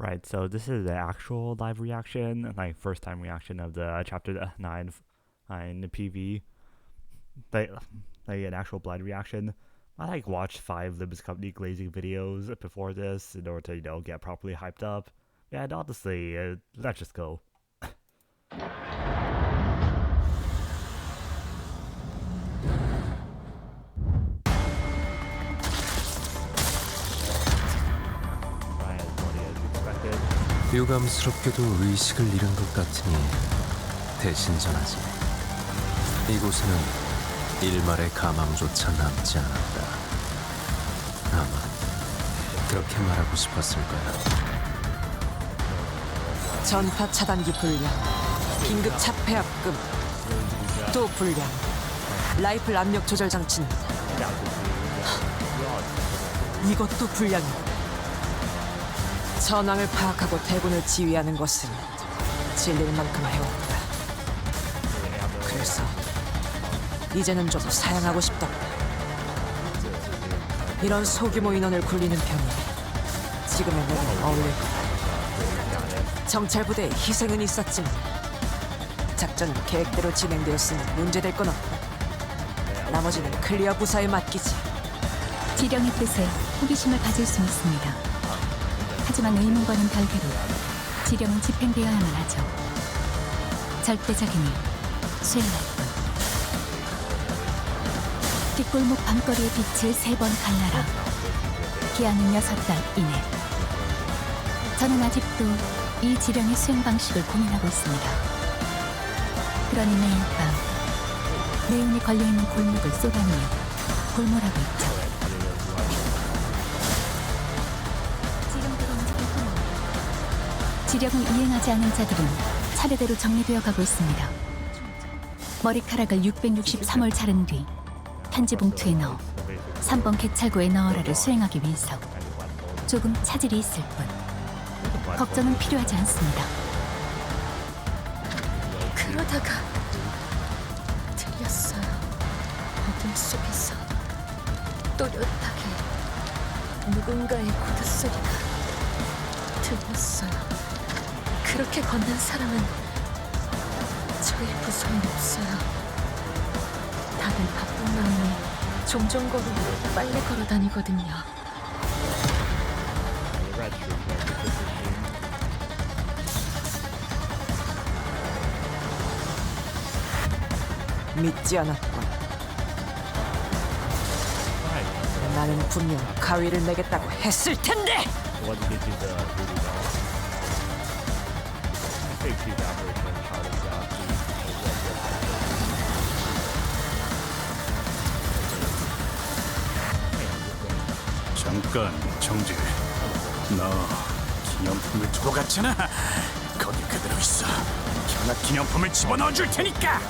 Right, so this is the actual live reaction, like first time reaction of the chapter 9 in the PV. Like an actual blind reaction. I watched 5 Libs Company glazing videos before this in order to, get properly hyped up. Yeah, and honestly, let's just go. 유감스럽게도 의식을 잃은 것 같으니 대신 전하지. 이곳에는 일말의 가망조차 남지 않았다. 아마 그렇게 말하고 싶었을 거야. 전파 차단기 불량, 긴급 차폐합금, 또 불량, 라이플 압력 조절 장치는 이것도 불량이다. 전황을 파악하고 대군을 지휘하는 것은 질릴 만큼 해왔다. 그래서 이제는 좀 사양하고 싶다. 이런 소규모 인원을 굴리는 편이 지금의 내게 어울릴 거다. 정찰부대의 희생은 있었지만 작전은 계획대로 진행되었으니 문제될 건 없다. 나머지는 클리어 부사에 맡기지. 지령의 뜻에 호기심을 가질 수 있습니다. 하지만 의문과는 별개로 지령은 집행되어야만 하죠. 절대적이니 수행할 뿐. 뒷골목 밤거리의 빛을 3번 갈라라. 기한은 6달 이내. 저는 아직도 이 지령의 수행 방식을 고민하고 있습니다. 그러니 매일 밤 네온이 걸려있는 골목을 쏘다니며 골몰하고 있죠. 지령을 이행하지 않은 자들은 차례대로 정리되어 가고 있습니다. 머리카락을 663월 자른 뒤 편지 봉투에 넣어 3번 개찰구에 넣어라를 수행하기 위해서 조금 차질이 있을 뿐 걱정은 필요하지 않습니다. 그러다가 들렸어요. 어둠 속에서 또렷하게 누군가의 고드소리가 들렸어요. 그렇게 걷는 사람은 저희 부서엔 없어요. 다들 바쁜 마음에 종종 걸으며 빨리 걸어 다니거든요. 믿지 않았군. 나는 분명 가위를 내겠다고 했을 텐데! 잠깐, 정지. 너 기념품을 두고 갔잖아. 거기 그대로 있어. 현악 기념품을 집어넣어 줄 테니까.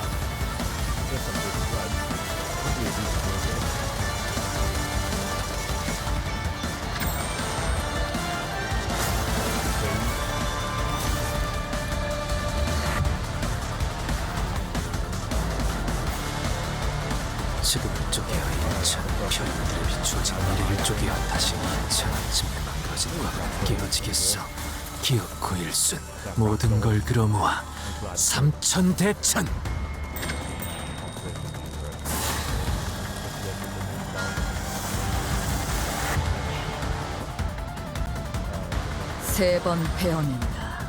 지금을 쪼개어 1차 별들에 비추어진 미래를 쪼개어 다시 2차 아침에 망가진 과거가 깨어지겠어. 기억고 일순 모든 걸 끌어모아 삼천대천. 세 번 베어낸다.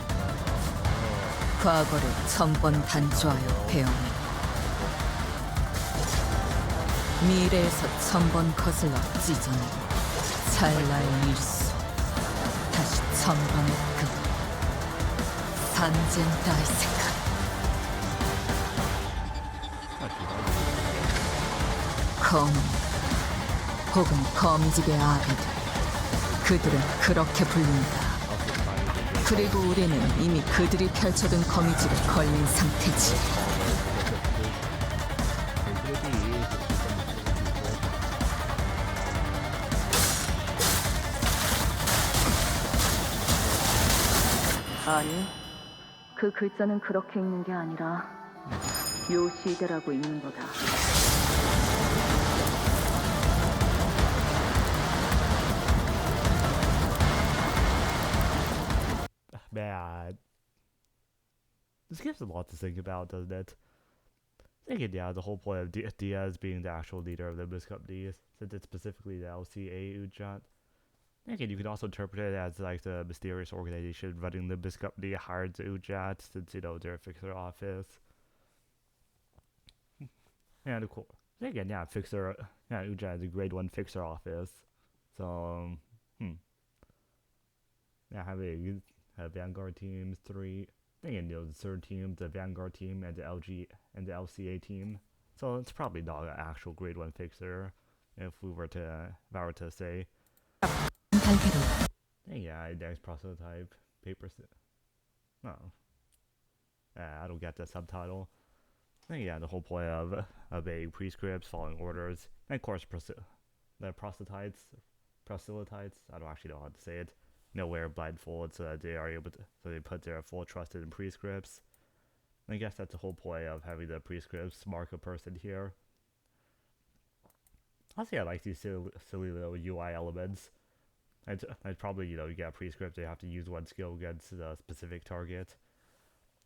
과거를 1000번 단조하여 베어낸다. 미래에서 1000번 거슬러 찢어내고 찰나의 일수 다시 1000번의 금 산젠 다이세카. 거미 혹은 거미집의 아비들, 그들은 그렇게 불린다. 그리고 우리는 이미 그들이 펼쳐둔 거미집에 걸린 상태지. 아니, 그 글자는 그렇게 읽는 게 아니라 요시대라고 읽는 거다. Man, this gives a lot to think about, doesn't it? Thinking, yeah, the whole point of Diaz being the actual leader of the Limbus Company, since it's specifically the LCA Ujat. Again, you could also interpret it as like the mysterious organization running the Limbus Company hired the Ujat, since, you know, they're a fixer office. And of course, again, yeah, Ujat is a grade 1 fixer office. So, yeah, having Vanguard teams, 3. Again, you know, the third team, the Vanguard team, and the LCA team. So it's probably not an actual grade 1 fixer, if I were to say. 달걀로 Yeah, index prototype, no. I don't get the subtitle. Yeah, the whole point of obeying prescripts, following orders, and of course the proselytes, I don't actually know how to say it. Wear blindfold so that they are able to, so they put their full trust in prescripts. I guess that's the whole point of having the prescripts mark a person here. Honestly, I like these silly little UI elements. I'd probably, you get a prescript, they have to use one skill against a specific target.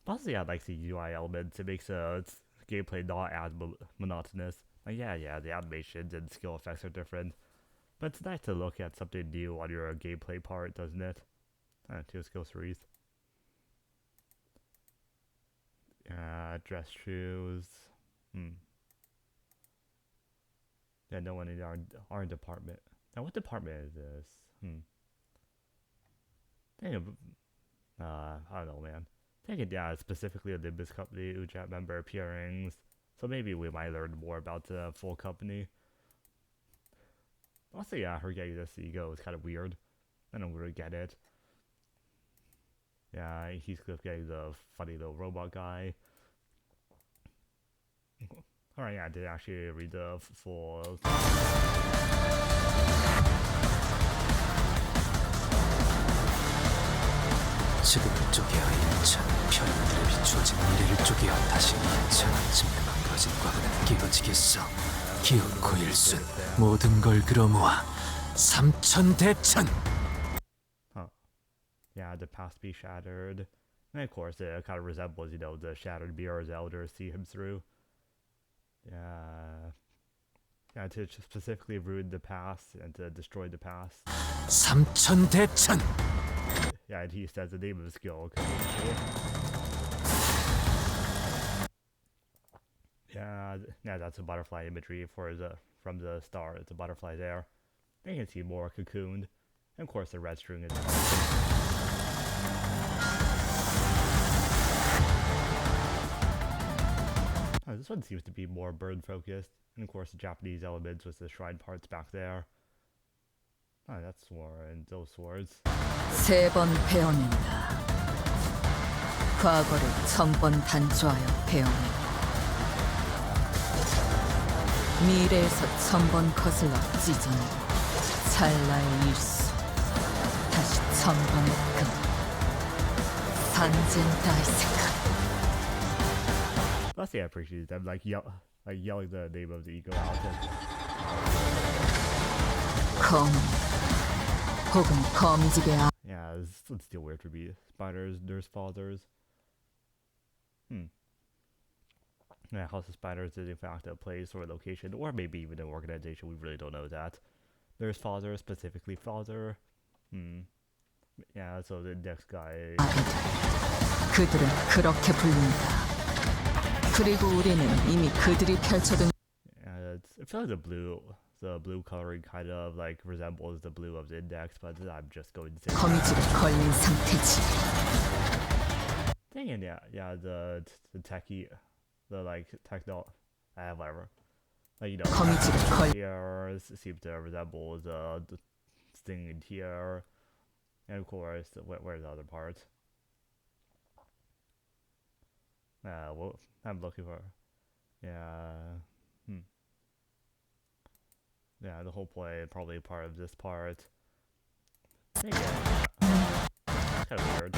Honestly, I like the UI elements. It makes gameplay not as monotonous. Like, yeah, the animations and skill effects are different. But it's nice to look at something new on your gameplay part, doesn't it? Two skill trees. Dress shoes. Yeah, no one in our department. Now, what department is this? I don't know, man. Yeah, specifically a Limbus Company Ujat member appearings. So maybe we might learn more about the full company. Also, yeah, her getting this ego is kind of weird. I don't really get it. Yeah, Heathcliff getting the funny little robot guy. Alright, yeah, I did actually read the full... 지금을 쪼개어 인천 별들에 비추어진 미래를 쪼개어 다시 인천 아침에 만들어진 과거는 깨어지겠어. 기어코 일순 모든 걸 끌어모아 삼천대천. Yeah, the past be shattered. And of course, it kind of resembles, the shattered mirrors elders see him through. Yeah, to specifically ruin the past and to destroy the past. 삼천대천. Yeah, and he says the name of the skill. Yeah, that's a butterfly imagery from the star. It's a butterfly there. You can see more cocooned. And of course, the red string is. This one seems to be more bird focused. And of course, the Japanese elements with the shrine parts back there. That's sword and those swords. 3번 베어낸다. 과거를 1000번 단조하여 베어낸다. 미래에서 1000번 거슬러 찢어내고 찰나의 일수 다시 1000번의 금 산젠다이스카. Let's say I appreciate them yelling the name of the ego out. 검 혹은 거미집의 아. Yeah, it's still weird to be spiders, nurse fathers. Yeah, House of Spiders is in fact a place or a location, or maybe even an organization. We really don't know that. Nurse father, specifically father. Yeah, so the next guy. 그들은 그렇게 불린다. 그리고 우리는 이미 그들이 펼쳐둔. Yeah, I feel like the blue coloring kind of like resembles the blue of the index, but I'm just going to say. 거미집에 걸린 상태지. Dang it, yeah, the techie, the like techno, whatever. Like, 거미집에 here seem to resemble the thing in here, and of course, where's the other part? Well, I'm looking for. Yeah. Yeah, the whole play probably part of this part. Yeah. That's kind of weird.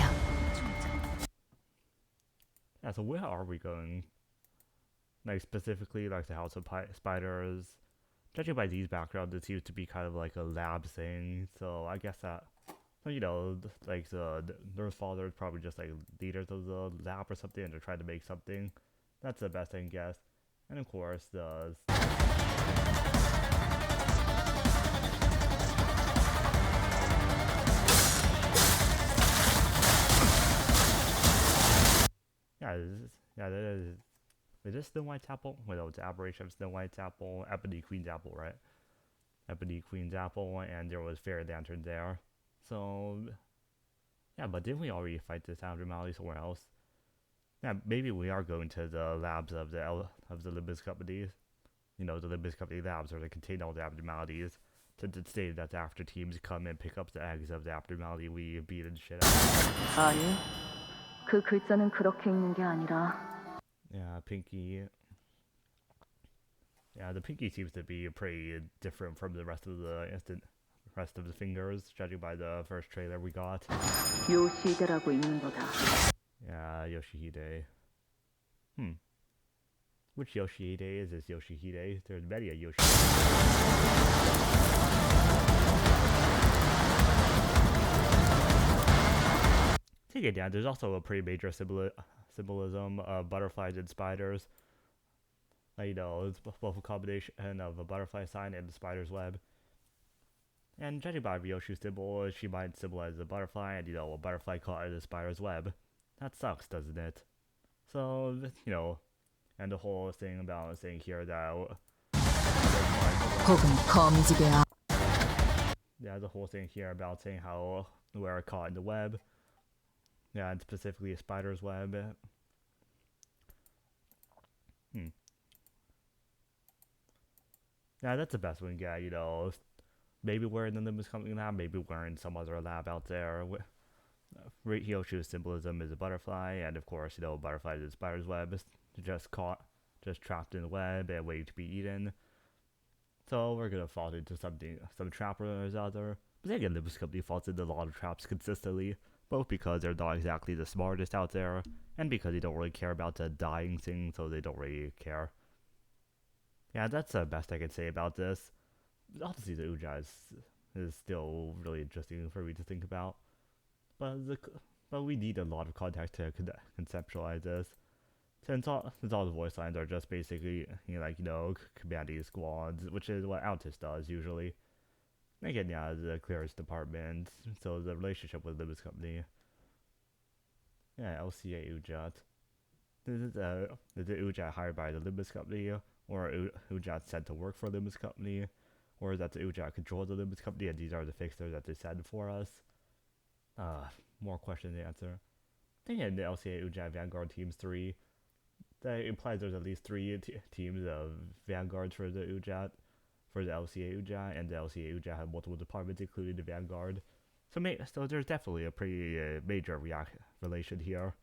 Yeah, so where are we going? Like, specifically, like the House of Spiders. Judging by these backgrounds, it seems to be kind of like a lab thing, so I guess that So, you know, like the nurse father is probably just like leaders of the lab or something, and they're trying to make something. That's the best I can guess. And of course, the is this Snow White's apple? Wait, no, it's Aberration of Snow White's apple, Ebony Queen's apple, right? Ebony Queen's apple, and there was Fairy Lantern there. So, yeah, but didn't we already fight this abnormality somewhere else? Yeah, maybe we are going to the labs of the Limbus Company. You know, the Limbus Company labs where they contain all the abnormalities. Since it's stated that the after teams come and pick up the eggs of the abnormality we beat and shit out. 아니, 그 글자는 그렇게 읽는 게 아니라. Yeah, Pinky. Yeah, the Pinky seems to be pretty different from the rest of the fingers, judging by the first trailer we got. 요시대라고 읽는 거다. Yeah, Yoshihide. Which Yoshihide is this Yoshihide? There's many a Yoshihide. Take it down. There's also a pretty major symbolism of butterflies and spiders. You know, it's both a combination of a butterfly sign and the spider's web. And judging by Ryoshu's symbol, she might symbolize a butterfly and, you know, a butterfly caught in the spider's web. That sucks, doesn't it? So, you know, and the whole thing about saying here that... 혹은 거미집의 Yeah, the whole thing here about saying how we're caught in the web. Yeah, and specifically a spider's web. Yeah, that's the best we can get, you know. Maybe we're in the Limbus Company lab, maybe we're in some other lab out there. Ryoshu's symbolism is a butterfly, and of course, you know, butterflies and spider's web is just trapped in the web and waiting to be eaten. So we're gonna fall into some trap or other. But then again, Limbus Company falls into a lot of traps consistently, both because they're not exactly the smartest out there, and because they don't really care about the dying thing, so they don't really care. Yeah, that's the best I can say about this. Obviously, the Uja is still really interesting for me to think about, but we need a lot of context to conceptualize this. Since all the voice lines are just basically, commanding squads, which is what Altus does usually. Again, yeah, the clearest department, so the relationship with Limbus Company. Yeah, LCA Ujat. Is the Ujat hired by the Limbus Company, or Ujat sent to work for Limbus Company, or is that the Ujat controls the Limbus Company and these are the fixers that they send for us? More question to answer. I think in the LCA Ujat Vanguard Teams 3, that implies there's at least 3 teams of Vanguards for the Ujat, for the LCA Ujat, and the LCA Ujat have multiple departments, including the Vanguard. So there's definitely a pretty major relation here.